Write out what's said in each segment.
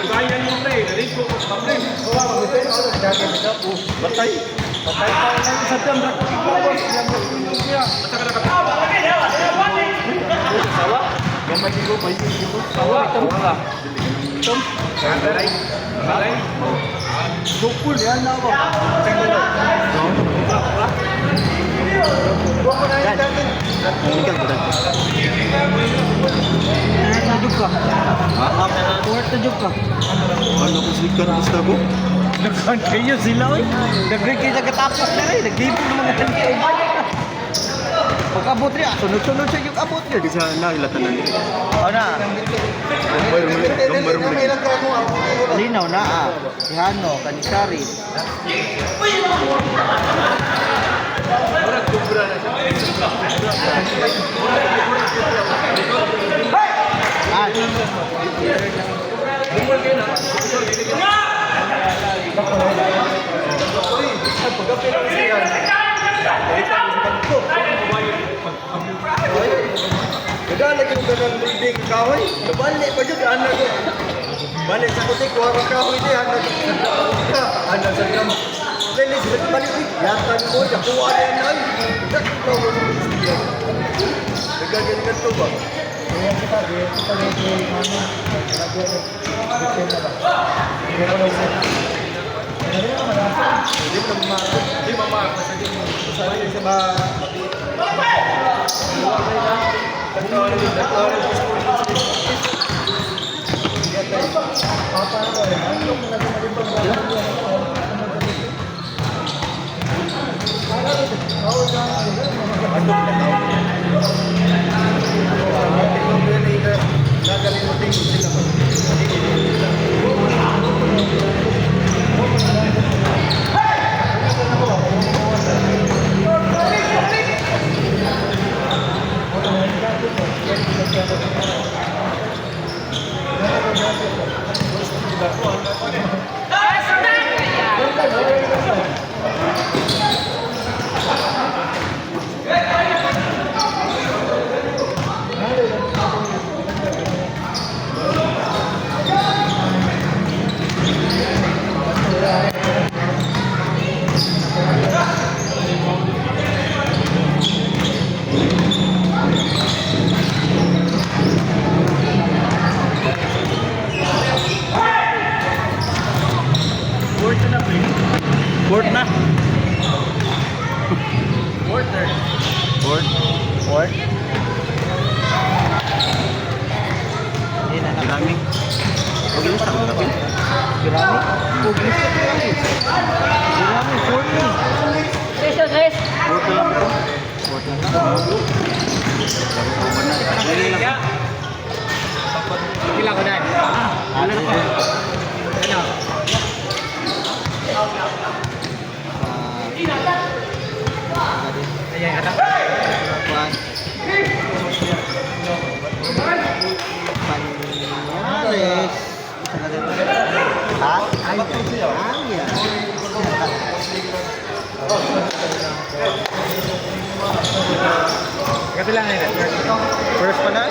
Gaya niyo pre, dito ko sa pre. Batay. Batay pa lang sa tembra ko boss. Basta ka nakapit. Sawa. Gamay ko pa yun. Sawa ito. Ito. Alay. Alay. Sukul yan na ako. Sikat ko dati. Tajuk ka. Kuwat tajuk ka. Ano ko sikat gusto ko? Nagkan kayo sila oy. Nagre kayo nagatapos na rin. Nag-game ng mga kanil. Pag-abot rin, sunod-sunod sa yung abot yun. Kasi nakilatan na nila. O na. Gambar mo. Malinaw na Si Hano, Kanisari. Kadali ko ganang leading kahoy. Balik pa dyan, anak ko. Balik sa kutik, warang kahoy niya, anak ko. Anak sa gam. Lelis, balik ko. Yatan ko, nakuha niya na. Nagagalingan ko ba? Hindi mamak. Sabi sa mga Fourth na. Fourth. Hindi na Ginaming. Huwag yung sakot natin. Girami. Puglis ka Girami. Girami, fourth na. Fourth lang ito. Fourth lang. Pila ko na. Ano na pa? Ano? Ayan, kata. Panyares. Ha? Ay, ya. Kata lang na. First pa na?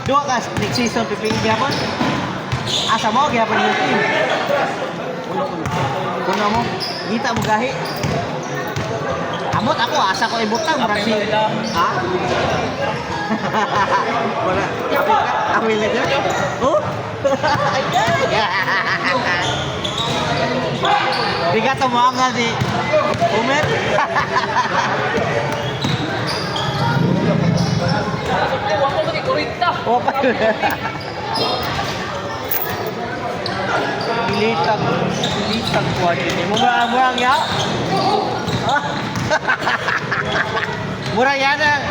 Dua ka next season pipili gyapon. Asa mo gyapon yung team. Kuno mo, kita mo gahi. Amot ako, asa ko ibutang Brazil. Ha? Wala. Ako ilan dyan? Oh? Di ka tumangal di Umer? Oh, Pilitang kuha din. Murang ya? Murang yan ang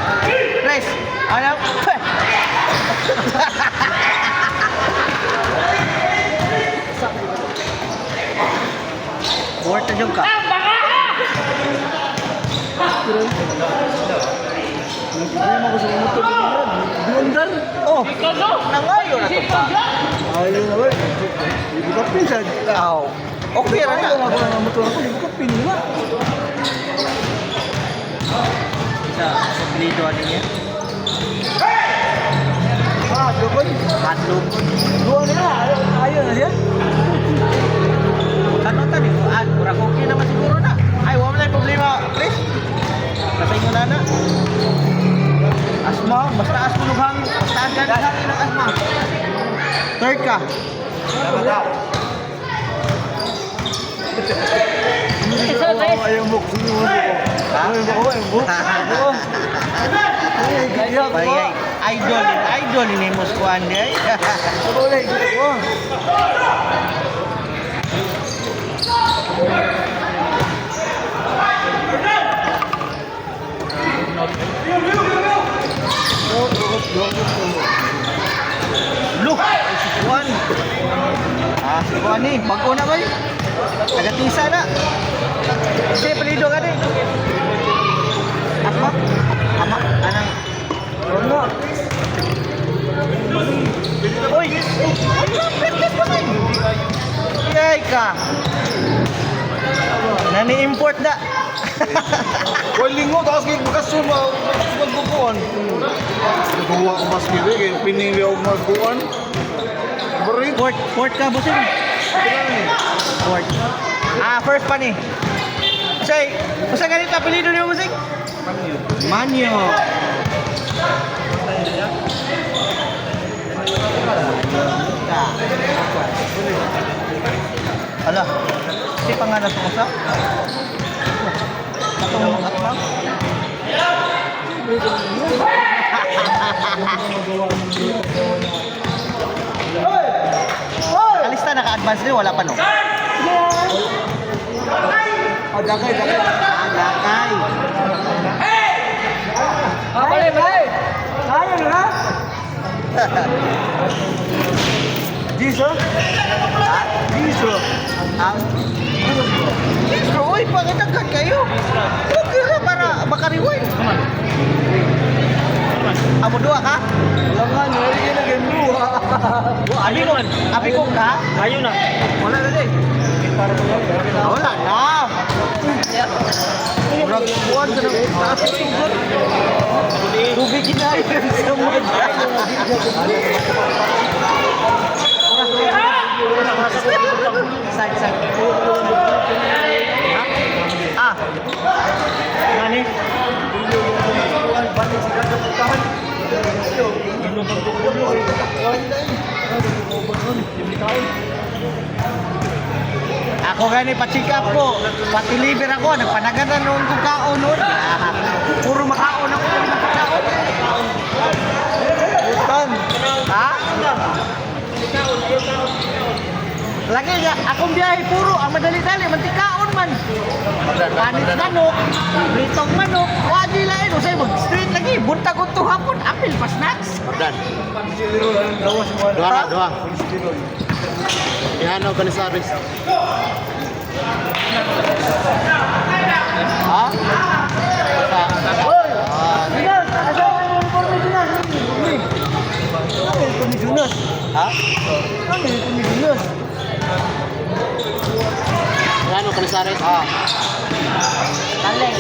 Chris, ano? Buhat na dyan ka. Bundar? Oh, nangayo na ito pa. Ayaw na ba? Hindi ko pinsan. Okay ra na. Ako na motor ako, hindi ko pinila. Sa lido ano niya? Doon. Matlog. Doon na. Ayaw na siya. Kanon tani? Murag okay naman siguro na. Ay, wala na problema, Chris. Kasay mo na. Asma, basta asma lughang, basta agad hangin ng asma. Third ka. Ayaw mo sinuno ko. Ayaw mo. Bagay, idol ini mo skuan day. Boleh gitu. Look, si Juan. Si Juan ni, bago na ba yun? Nagatisa na. Kasi palido ka din. Asma? Ama? Anang? Ano? Uy! Ang lapit pa rin! Yay ka! Nani-import na! Lingo tapos kayo makasuma. Magbukuan. Nagawa ko mas gili. Kaya pinili ako magbukuan. Barit. Port ka, busing. Port. First pa ni. Say, basta ganito, apelido niyo busing? Manyo. Ala, si pangalan ko sa? Atong atbang? Alista naka-advance din, wala pa no? Dakay. Dakay. Balik. Ayaw na. Giso? Giso. Bistro, uy, pagkatagad kayo. Okay ra para makariway. Amo dua ka? Wala nga, nalagyan na game dua. Abi ko ka? Ayaw na. Wala na din. Wala na. Murag buwan ka ng taas ng tubig. Tubig kinayo sa mga. Sag. Nani? Ako gani pa-check up ko. Pa-deliver ako. Nagpanaganan noon kong kaon noon. Puro makaon ako. Makaon. Butan. Ha? Lagi nga, akong biyahe puro. Ang madali-dali. Mantikaon man. Panis manok. Britong manok. Wadi lain. Usay mo. Street lagi. Bunta ko to hapon. Apil pa snacks. Dan. Dua. Ihanaw ka ni Saris. Ha? Hoy! Dinas! Asawa mo uniforme Dinas! Ambil ko ni Dinas! Ha? Ambil ko ni Dinas! Ihanaw ka ni Saris. Taleng.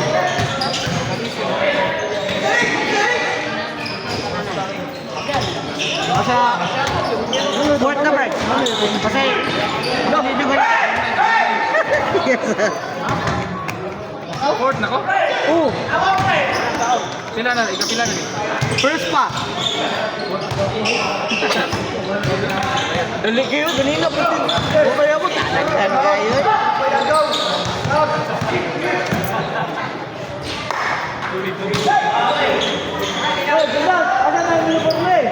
Kasi, fourth na break. Kasi, hindi ko Yes. Fourth na ko? Oo, Pila na, ikapila na. first pa. Dali kayo, ganina po. Bumaya mo, talagang kayo. Oh, ganda! Asa na yung uniform eh?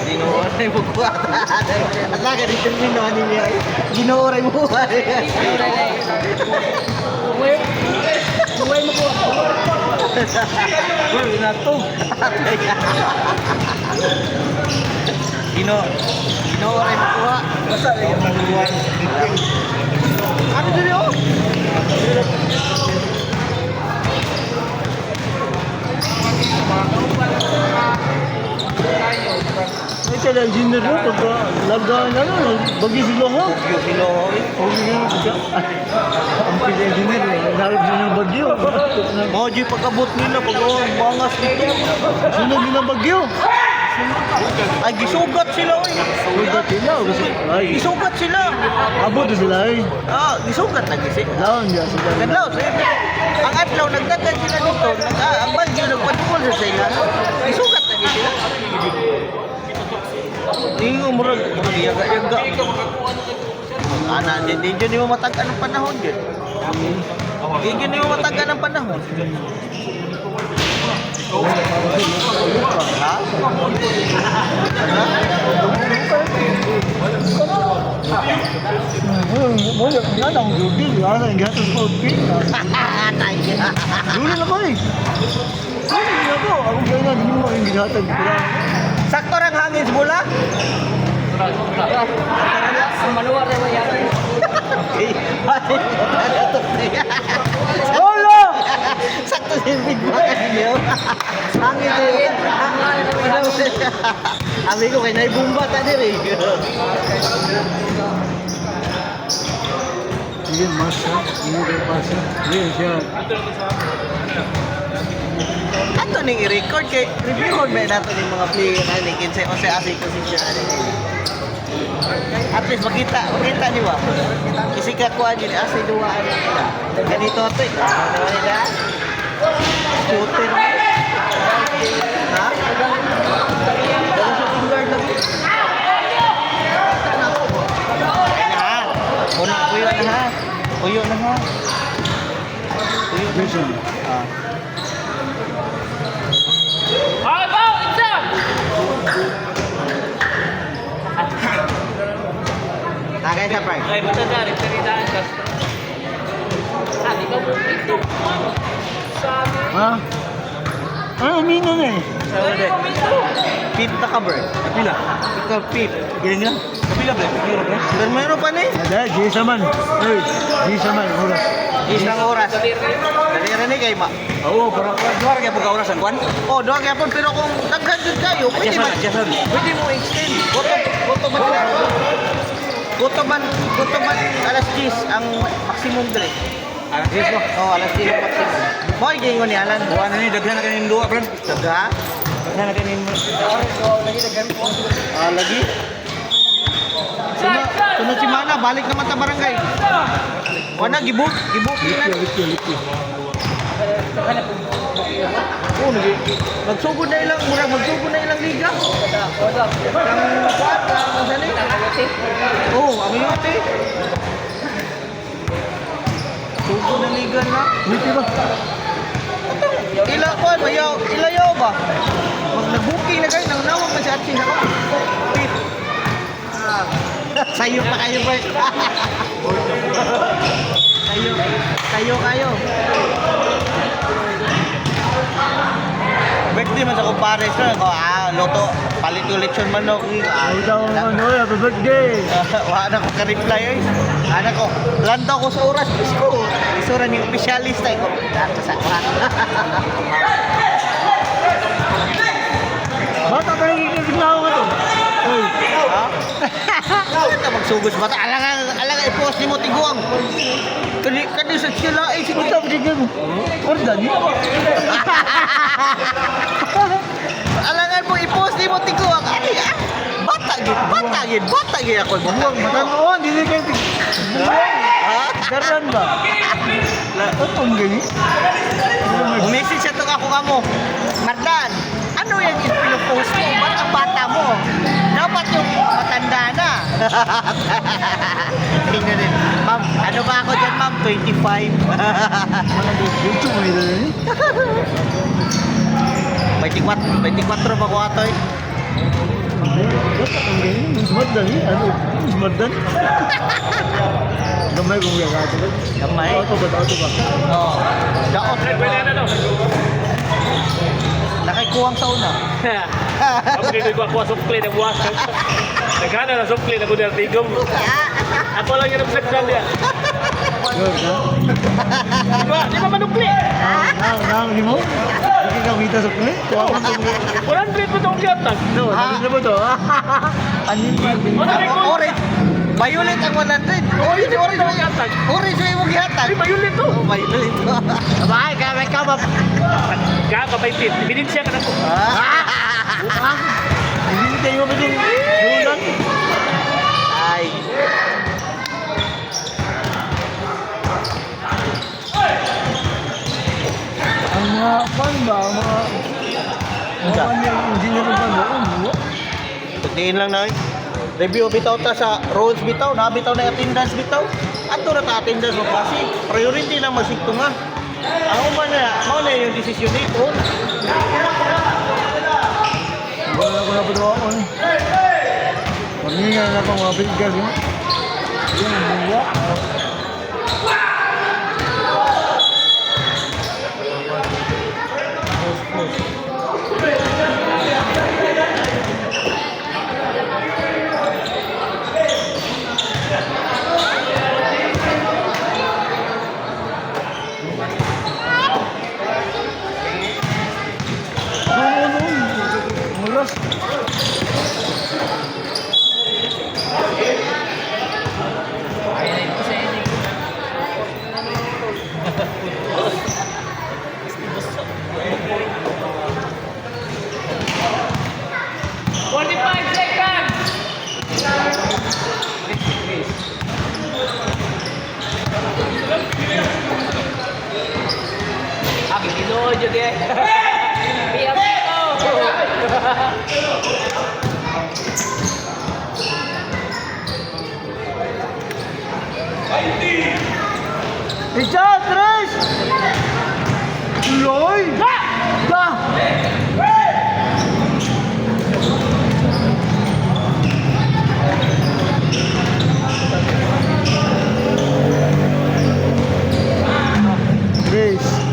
Ginooray mo ko. Ala ka dito minuan niya. Ginooray mo. Buhay mo ko. Buhay na to. Ginooray mo ko. Basta yung buhay. Ano dito? Ay, kaya engineer mo, pagka lagaan na lang, bagi sila ha? Bagyo sila ha? Bagyo sila ha? Ang pili-engineer, narap sila ng bagyo. Mga di pagkabot nila, pag-bangas nila. Sunod nila bagyo. Ay, gisugat sila oy. Gisugat sila? Ay, gisugat sila. Abot na sila eh. Ah, gisugat na gising. Laon niya sila. Ganlaw, ang atlaw, nagdagan sila dito. Ang bagyo, nagpatukol sa sila. Gisugat na sila. Hindi ko murag yaga-yaga. Ana, hindi mo matagal ng panahon yun. Hindi mo matagal ng panahon. Ha? Mo ya nang judi ana gatos ko pi. Dulu na ba eh? Dulu na ko, ako kaya hindi mo ang ginhatag ko. Sakto rang hangin sa bola. Maluwar na yan. Holo! Sakto si Bigman niyo. Hangin din. Amigo kay naibumba ta diri. Sige, masa. Ini dia pasa. Dia siya. Ato ning i-record kay review ba nato ning mga player ani kinsay o sa asay position ani. At least makita niyo ba? Kasi ka kuan din asay duwa ani nila. Ganito to. Ano nila? Shooter. Ha? Dalam shooting guard lagi. Ha? Una kuyo na ha. Kuyo na ha. Kuyo vision. Ah. Tagay sa park. Ay, buta sa referidaan ka. Di ka ito. Ha? Ano umino na eh? Pip na cover. Kapila? Ikaw pip. Ganyan nga? Kapila ba? Pero meron pa na eh. Ada, G saman. Hey, G saman. Oras. Isang oras. Dalira ni kay ma. Oo, para duha kay pag orasan kwan. Oh, duha kay pon pero kung daghan jud kayo, pwede mo extend. Goto man alas 10 ang maximum dire. Alas 10 mo? Oo, alas 10 ang maximum. Moy gingon ni Alan. Buwan na ni daghan na kanin duha, brad. Daghan? Daghan na kanin. Lagi daghan po. Ah, lagi. Sunod si Mana, balik naman ta barangay. Wala gibuk nila. Oh, magsugod na ilang liga. Ang kuat, ang sali. Oh, ang yote. Sugod na liga na. Hindi ba? ba? Nag-booking na kayo, nangunawag man si Archie ako. Sayo pa kayo, boys. Kayo. Birthday man sa kumpare sir. Loto. Palit yung lechon manok. Happy birthday! Wala ko ka-reply eh. Anak ko, lantaw ko sa oras. Isko. Isura ni opisyalista. Iko. Bata pa nagiging na ako ito. Ito magsugos bata. Alangan i-post ni mo tiguang. Kani sa sila eh. Sige Ito, bigyan mo. Ordan. alangan mo i-post ni mo tiguang. Bata gid ako. Buwang mata. Oo, hindi kayo. Ha? Karan ba? Ang gani? Message siya to ako kamo. Mardan, ano yung pinopost mo? Ba't ang bata mo? Dapat yung matanda na. Tingnan din. Ma'am, ano ba ako dyan, ma'am? 25. Ito mo nila rin. 24 ba ko atoy? Ang gani? Smart dan eh. Ano? Smart dan? Gamay kong yung ato ba? Gamay? Auto ba? Oo. Daot. Nakikuwang sa una. Ako dito ko ako sukli na buwas. Nagana na sukli na kundi tigom. Ako lang yung nagsaksal dia. Yun, ha? Di ba manukli? Nang, di mo? Hindi ka kita sa kuli? Kuha mo ito. Walang trip mo itong kiyatag. No, nakita mo ito. Anin ba? Orange. Violet ang 100. Orange ang gihatag. Orange yung gihatag. Ay, mayulit to. Oh, violet. Abay, kamay ka ba? Kakapaitit. Ebidensya ka na ko. Hindi tayo ba ito? Dulang? Ay. Ang mga fan ba? Ang mga... engineer ng fan ba? Tutiin lang na. Review bitaw ta sa roads bitaw, nabitaw na attendance bitaw. Ato na ta attendance mo kasi priority lang masikto nga. Ako man na, mao na yung desisyon nito. Wala ko na patrawan. Pagningan na pang mga bigas yun. Yan, buwa. Mulas. Inood yun eh. Piyam Richard, Tres! Loy! Da! Tres!